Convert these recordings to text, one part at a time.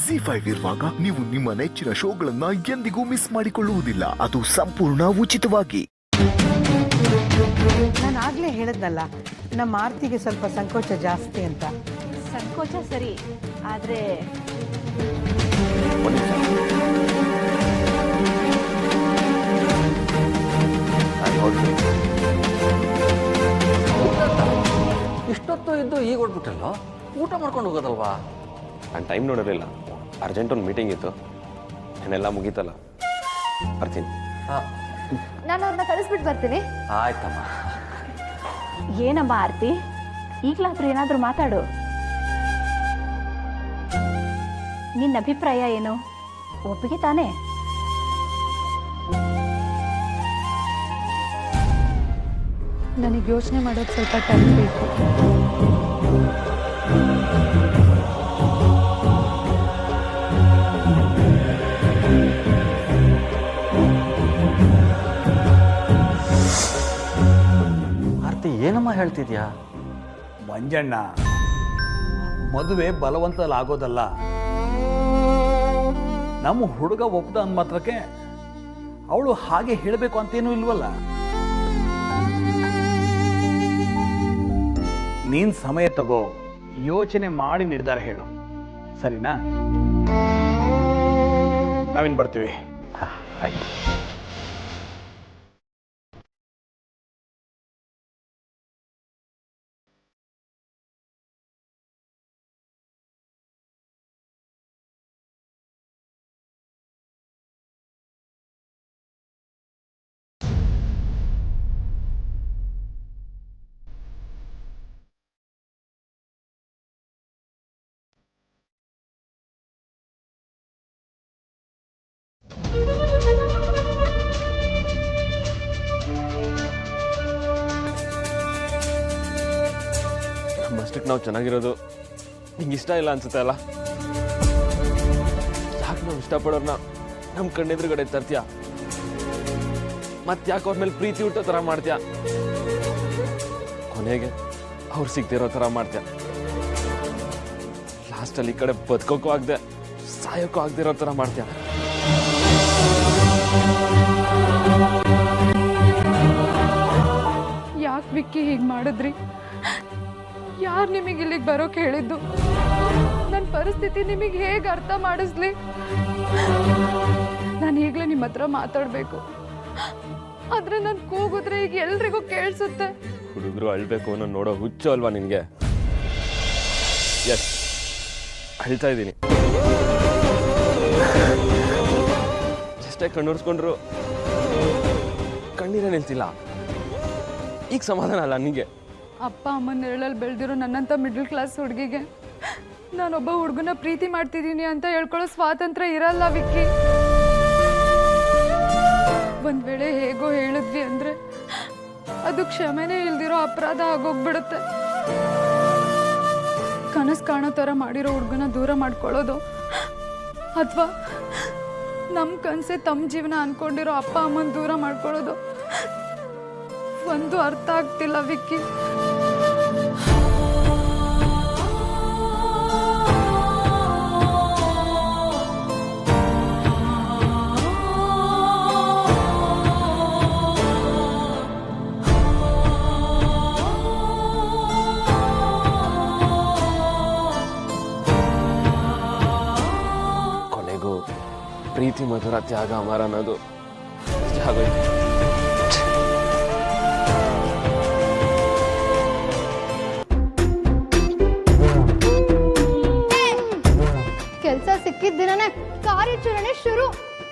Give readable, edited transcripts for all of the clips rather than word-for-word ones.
ಜಿ5 ಇರುವಾಗ ನೀವು ನಿಮ್ಮ ನೆಚ್ಚಿನ ಶೋಗಳನ್ನ ಎಂದಿಗೂ ಮಿಸ್ ಮಾಡಿಕೊಳ್ಳುವುದಿಲ್ಲ. ಅದು ಸಂಪೂರ್ಣ ಉಚಿತವಾಗಿ. ನಾನು ಆಗ್ಲೇ ಹೇಳಿದ್ನಲ್ಲ, ನಮ್ಮ ಆರ್ತಿಗೆ ಸ್ವಲ್ಪ ಸಂಕೋಚ ಜಾಸ್ತಿ ಅಂತ. ಸಂಕೋಚ ಸರಿ, ಆದ್ರೆ ಇಷ್ಟೊತ್ತು ಇದ್ದು ಈಗ ಹೊಡ್ಬಿಟ್ಟಲ್ಲ, ಊಟ ಮಾಡ್ಕೊಂಡು ಹೋಗೋದಲ್ವಾ? ನಾನು ಟೈಮ್ ನೋಡಿರಲಿಲ್ಲ, ಅರ್ಜೆಂಟ್ ಒಂದು ಮೀಟಿಂಗ್ ಇತ್ತು, ನಾನೆಲ್ಲ ಮುಗೀತಲ್ಲ, ಬರ್ತೀನಿ. ನಾನು ಅವ್ರನ್ನ ಕಳಿಸ್ಬಿಟ್ಟು ಬರ್ತೀನಿ. ಆಯ್ತಮ್ಮ. ಏನಮ್ಮ ಆರ್ತಿ, ಈಗಲಾದ್ರೂ ಏನಾದರೂ ಮಾತಾಡು. ನಿನ್ನ ಅಭಿಪ್ರಾಯ ಏನು? ಒಪ್ಪಿಗೆ ತಾನೇ? ನನಗೆ ಯೋಚನೆ ಮಾಡೋದು ಸ್ವಲ್ಪ ಟೈಮ್ ಬೇಕು. ಆರ್ತಿ, ಏನಮ್ಮ ಹೇಳ್ತಿದ್ಯಾ? ಮಂಜಣ್ಣ, ಮದುವೆ ಬಲವಂತದಲ್ಲಿ ಆಗೋದಲ್ಲ. ನಮ್ಮ ಹುಡುಗ ಒಪ್ಪದ ಅಂದ ಮಾತ್ರಕ್ಕೆ ಅವಳು ಹಾಗೆ ಹೇಳಬೇಕು ಅಂತೇನೂ ಇಲ್ವಲ್ಲ. ನೀನ್ ಸಮಯ ತಗೋ, ಯೋಚನೆ ಮಾಡಿ ನಿರ್ಧಾರ ಹೇಳು, ಸರಿನಾ? ನಾವಿನ್ ಬರ್ತೀವಿ. ಆಯ್ತು. ನಮ್ಮಷ್ಟಕ್ಕೆ ನಾವು ಚೆನ್ನಾಗಿರೋದು ನಿಂಗೆ ಇಷ್ಟ ಇಲ್ಲ ಅನ್ಸುತ್ತೆ ಅಲ್ಲ? ಯಾಕೆ ನಾವು ಇಷ್ಟಪಡೋರ್ನ ನಮ್ಮ ಕಣ್ಣೆದುರುಗಡೆ ತರ್ತೀಯ? ಮತ್ತೆ ಯಾಕೆ ಅವ್ರ ಮೇಲೆ ಪ್ರೀತಿ ಹುಟ್ಟೋ ಥರ ಮಾಡ್ತೀಯ? ಕೊನೆಗೆ ಅವ್ರು ಸಿಗ್ದಿರೋ ಥರ ಮಾಡ್ತೀಯ. ಲಾಸ್ಟಲ್ಲಿ ಈ ಕಡೆ ಬದುಕೋಕ್ಕೂ ಆಗದೆ ಸಾಯೋಕ್ಕೂ ಆಗದಿರೋ ಥರ ಮಾಡ್ತೀಯ. ಯಾಕೆ ವಿಕ್ಕಿ ಹೀಗೆ ಮಾಡಿದ್ರಿ? ಯಾರು ನಿಮಗೆ ಇಲ್ಲಿಗೆ ಬರೋಕೆ ಹೇಳಿದ್ದು? ನನ್ನ ಪರಿಸ್ಥಿತಿ ನಿಮಗೆ ಹೇಗೆ ಅರ್ಥ ಮಾಡಿಸ್ಲಿ? ನಾನು ಈಗಲೇ ನಿಮ್ಮ ಹತ್ರ ಮಾತಾಡಬೇಕು, ಆದರೆ ನಾನು ಕೂಗಿದ್ರೆ ಈಗ ಎಲ್ರಿಗೂ ಕೇಳಿಸುತ್ತೆ. ಹುಡುಗರು ಅಳ್ಬೇಕು ಅನ್ನೋ ನೋಡೋ ಹುಚ್ಚು ಅಲ್ವಾ ನಿನಗೆ? ಎಸ್, ಅಳ್ತಾ ಇದ್ದೀನಿ. ಎಷ್ಟೇ ಕಣ್ಣುರ್ಸ್ಕೊಂಡ್ರು ಕಣ್ಣೀರೇ ನಿಲ್ತಿಲ್ಲ. ಈಗ ಸಮಾಧಾನ ಅಲ್ಲ ನಿನಗೆ? ಅಪ್ಪ ಅಮ್ಮನ ನೆರಳಲ್ಲಿ ಬೆಳೆದಿರೋ ನನ್ನಂಥ ಮಿಡ್ಲ್ ಕ್ಲಾಸ್ ಹುಡುಗಿಗೆ ನಾನೊಬ್ಬ ಹುಡುಗನ ಪ್ರೀತಿ ಮಾಡ್ತಿದ್ದೀನಿ ಅಂತ ಹೇಳ್ಕೊಳ್ಳೋ ಸ್ವಾತಂತ್ರ್ಯ ಇರಲ್ಲ ವಿಕ್ಕಿ. ಒಂದ್ ವೇಳೆ ಹೇಗೋ ಹೇಳಿದ್ವಿ ಅಂದ್ರೆ ಅದು ಕ್ಷಮೆನೇ ಇಲ್ದಿರೋ ಅಪರಾಧ ಆಗೋಗ್ಬಿಡುತ್ತೆ. ಕನಸು ಕಾಣೋ ಥರ ಮಾಡಿರೋ ಹುಡುಗನ ದೂರ ಮಾಡ್ಕೊಳ್ಳೋದು, ಅಥವಾ ನಮ್ಮ ಕನಸೆ ತಮ್ಮ ಜೀವನ ಅನ್ಕೊಂಡಿರೋ ಅಪ್ಪ ಅಮ್ಮನ ದೂರ ಮಾಡ್ಕೊಳ್ಳೋದು ಒಂದು ಅರ್ಥ ಆಗ್ತಿಲ್ಲ ವಿಕ್ಕಿ. ಕೊನೆಗೂ ಪ್ರೀತಿ ಮಧುರ ತ್ಯಾಗ ಅಮರ ಅನ್ನೋದು ಆಗೋಯ್ತು. ಕೆಲಸ ಸಿಕ್ಕಿದ ದಿನನೇ ಕಾರ್ಯಾಚರಣೆ ಶುರು.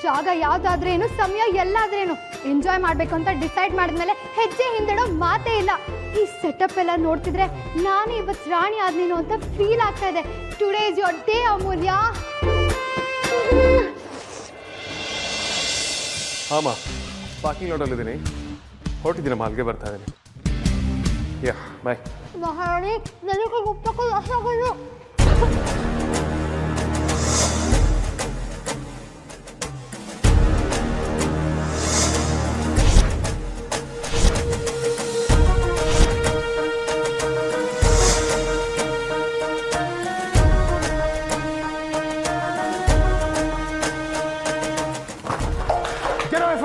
ಜಾಗ ಯಾವ್ದಾದ್ರೇನು, ಸಮಯ ಎಲ್ಲಾದ್ರೇನು, ಎಂಜಾಯ್ ಮಾಡ್ಬೇಕು ಅಂತ ಡಿಸೈಡ್ ಮಾಡಿದ್ಮೇಲೆ ಹೆಜ್ಜೆ ಹಿಂದೆಡೋ ಮಾತೇ ಇಲ್ಲ. ಈ ಸೆಟಪ್ ಎಲ್ಲ ನೋಡ್ತಿದ್ರೆ ನಾನೇ ಇವತ್ತು ರಾಣಿ ಆದ್ನೇನು ಅಂತ ಫೀಲ್ ಆಗ್ತಾ ಇದೆ. ಟುಡೇ ಇಸ್ ಯೋರ್ ಡೇ ಅಮೂಲ್ಯ. ಹಾಂ, ಪಾರ್ಕಿಂಗ್ ಲಾಟಲ್ಲಿದ್ದೀನಿ, ಹೊರಟಿದ್ದೀನಮ್ಮ, ಅಲ್ಲಿಗೆ ಬರ್ತಾ ಇದ್ದೀನಿ. ಯಾ, ಬಾಯ್. ಮಹಾರಾಣಿ, ನನಗೆ ಉಪ್ಪಕ್ಕೂ ರಸಗಳು.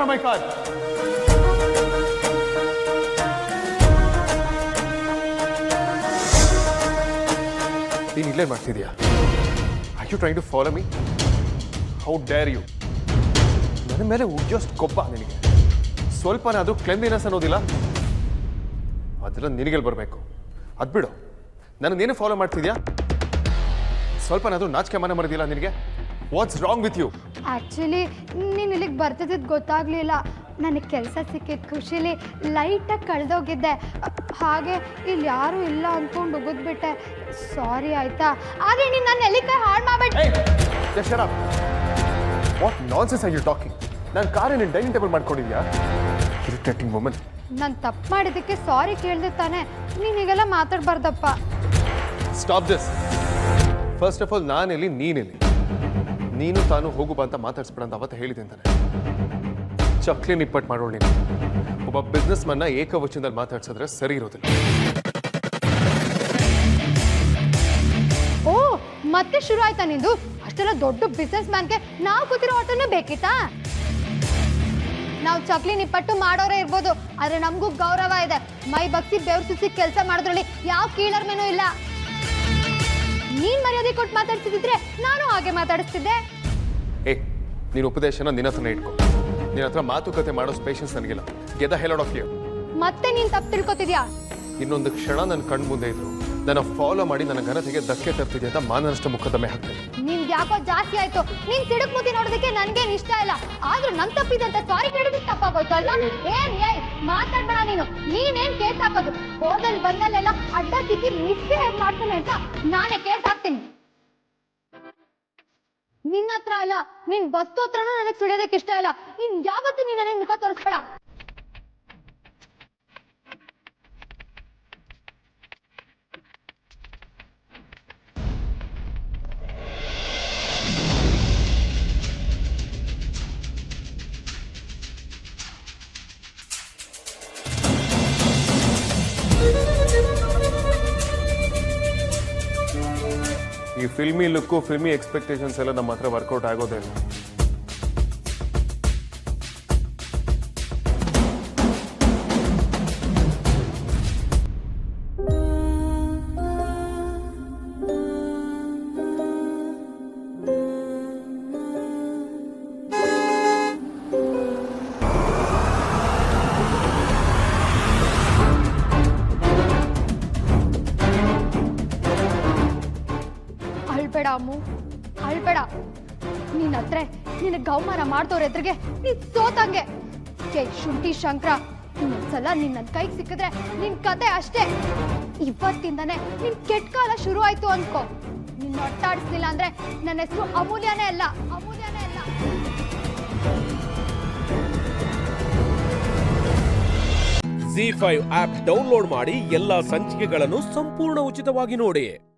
from my car. ನೀನು ಇಲ್ಲೇ ಮಾಡ್ತಿದ್ಯಾ? Are you trying to follow me? How dare you? ನನ್ನ ಮೇಲೆ ಜಸ್ಟ್ ಕೊಬ್ಬ ನಿನಗೆ. ಸ್ವಲ್ಪನಾದರೂ ಕ್ಲೆನ್ಲಿನೆಸ್ ಅನ್ನೋದಿಲ್ಲ. ಅದೆಲ್ಲ ನಿನಗೆಲ್ಲಿ ಬರಬೇಕು? ಅದು ಬಿಡು. ನಾನು ನೀನು ಫಾಲೋ ಮಾಡ್ತಿದ್ಯಾ? ಸ್ವಲ್ಪನಾದರೂ ನಾಚಿಕೆ ಮನೆ ಮರದಿಲ್ಲ ನಿನಗೆ? What's wrong with you? Actually ನೀನು ಇಲ್ಲಿಗೆ ಬರ್ತಿದ್ದು ಗೊತ್ತಾಗಲಿಲ್ಲ. ನನಗೆ ಕೆಲಸ ಸಿಕ್ಕಿದ ಖುಷಿಲಿ ಲೈಟಾಗಿ ಕಳೆದೋಗಿದ್ದೆ. ಹಾಗೆ ಇಲ್ಲಿ ಯಾರೂ ಇಲ್ಲ ಅಂದ್ಕೊಂಡು ಉಗಿದ್ಬಿಟ್ಟೆ. ಸಾರಿ ಆಯಿತಾ? ಆದರೆ ನೀನು ನನ್ನ ಎಲ್ಲಿಕಾಯಿ ಹಾಳು ಮಾಡಬೇಡ. What nonsense are you talking? ನಾನು ಕಾರಿನ ಡೈನಿಂಗ್ ಟೇಬಲ್ ಮಾಡ್ಕೊಂಡಿದ್ಯಾ? Irritating woman. ನಾನು ತಪ್ಪು ಮಾಡಿದ್ದಕ್ಕೆ ಸಾರಿ ಕೇಳಿದೆ ತಾನೆ. ನೀನು ಹೀಗೆಲ್ಲ ಮಾತಾಡಬಾರ್ದಪ್ಪ. Stop this. First of all ನಾನೆಲ್ಲಿ ನೀನೆಲ್ಲಿ? ನೀನು ತಾನು ಹೋಗು ಬಾ ಅಂತ ಮಾತಾಡ್ಸ್ಬೇಡ ಅಂತ ಅವತ್ತು ಹೇಳಿದೆ ಅಂತಾನೆ. ಚಕ್ಲಿ ನಿಪ್ಪಟ್ಟು ಮಾಡೋಳು ನೀನು. ಒಬ್ಬ ಬಿಸ್ನೆಸ್ ಮನ್ನ ಏಕವಚನದಲ್ಲಿ ಮಾತಾಡ್ಸಿದ್ರೆ ಸರಿ ಇರೋದಿಲ್ಲ. ಓ ಮತ್ತೆ ಶುರು ಆಯ್ತಾ ನಿಂದು? ಅಷ್ಟೆಲ್ಲ ದೊಡ್ಡ ಬಿಸ್ನೆಸ್ ಮ್ಯಾನ್ಗೆ ನಾವು ಕೂತಿರೋ ಆಟೋನೇ ಬೇಕಿತ್ತಾ? ನಾವು ಚಕ್ಲಿ ನಿಪ್ಪಟ್ಟು ಮಾಡೋರೇ ಇರ್ಬೋದು, ಆದರೆ ನಮಗೂ ಗೌರವ ಇದೆ. ಮೈ ಬಗ್ಸಿ ಬೆವ್ರು ಸುಸಿ ಕೆಲಸ ಮಾಡೋದ್ರಲ್ಲಿ ಯಾವ ಕೀಳರ್ಮೇನೂ ಇಲ್ಲ. ನೀನ್ ಮರ್ಯಾದೆ ಕೊಟ್ಟು ಮಾತಾಡ್ತಿದ್ರೆ ನಾನು ಹಾಗೆ ಮಾತಾಡಿಸ್ತಿದ್ದೆ. ನೀನು ಉಪದೇಶನ ನಿನ್ನ ಹತ್ರನೇ ಇಟ್ಕೊ. ನಿನ್ನ ಹತ್ರ ಮಾತುಕತೆ ಮಾಡೋ ಪೇಷನ್ಸ್ ನನಗಿಲ್ಲ. ಗೆದ ಹೆಲ್ ಆಫ್ ಯು. ಮತ್ತೆ ನೀನ್ ತಪ್ಪು ತಿಳ್ಕೊತಿದ್ಯಾ? ಇನ್ನೊಂದು ಕ್ಷಣ ನನ್ನ ಕಣ್ಣು ಮುಂದೆ ಇದ್ರು ನನ್ನ ಫಾಲೋ ಮಾಡಿ ನನ್ನ ಘನತೆಗೆ ಧಕ್ಕೆ ತರ್ತಿದೆ ಅಂತ ಮಾನನಷ್ಟ ಮುಖದಮ್ಮೆ ಹಾಕ್ತೇನೆ. ನಿನ್ ಯಾಕೋ ಜಾಸ್ತಿ ಆಯ್ತು. ನೀನ್ ಸಿಡುಕ್ ಮುತಿ ನೋಡೋದಕ್ಕೆ ನನ್ಗೇನ್ ಇಷ್ಟ ಇಲ್ಲ. ಆದ್ರೂ ನನ್ ತಪ್ಪಿದೆ ಅಂತ ಸಾರಿ ಕೇಳೋದಕ್ಕೆ ತಪ್ಪಾಗೋಯ್ತು ಅಲ್ವಾ? ಮಾತಾಡ್ಬೇಡ ನೀನು. ನೀನೇನ್ ಕೇಸ್ ಹಾಕೋದು? ಹೋದಲ್ಲಿ ಬಂದಲ್ಲೆಲ್ಲ ಅಡ್ಡ ಸಿಕ್ಕಿ ಮಿಸ್ಬಿಹೇವ್ ಮಾಡ್ತಾನೆ ಅಂತ ನಾನೇ ಕೇಸ್ ಹಾಕ್ತೀನಿ. ನಿನ್ನ ಹತ್ರ ಅಲ್ಲ, ನಿನ್ ಬಸ್ತು ಹತ್ರನೂ ನನಗೆ ಸುಳಿಯೋದಕ್ಕೆ ಇಷ್ಟ ಇಲ್ಲ. ಇನ್ ಯಾವತ್ತೂ ನೀನ್ ನನಗೆ ಮುಖ ತೋರಿಸ್ಬೇಡ. ಈ ಫಿಲ್ಮಿ ಲುಕ್ಕು ಫಿಲ್ಮಿ ಎಕ್ಸ್ಪೆಕ್ಟೇಷನ್ಸ್ ಎಲ್ಲ ನಮ್ಮ ಹತ್ರ ವರ್ಕೌಟ್ ಆಗೋದೇ ಇಲ್ಲ. ಅಳ್ಬೇಡ ಅಮ್ಮು, ಅಳ್ಬೇಡ. ನೀನ್ ಹತ್ರ ನಿನಗೆ ಗೌಮಾನ ಮಾಡ್ದವ್ರ ಎದುರಿಗೆ ನೀನ್ ಸೋತಂಗೆ. ಶುಂಠಿ ಶಂಕರ, ಇನ್ನೊಂದ್ಸಲ ನಿನ್ ನನ್ನ ಕೈಗೆ ಸಿಕ್ಕಿದ್ರೆ ನಿನ್ ಕತೆ ಅಷ್ಟೇ. ಇವತ್ತಿಂದಾನೆ ನಿನ್ ಕೆಟ್ಟ ಕಾಲ ಶುರು ಆಯ್ತು ಅನ್ಕೋ. ನಿನ್ನ ಒಟ್ಟಾಡಿಸ್ಲಿಲ್ಲ ಅಂದ್ರೆ ನನ್ನ ಹೆಸರು ಅಮೂಲ್ಯನೇ ಅಲ್ಲ, ಅಮೂಲ್ಯನೇ ಅಲ್ಲ. ZEE5 ಆಪ್ ಡೌನ್ಲೋಡ್ ಮಾಡಿ ಎಲ್ಲಾ ಸಂಚಿಕೆಗಳನ್ನು ಸಂಪೂರ್ಣ ಉಚಿತವಾಗಿ ನೋಡಿ.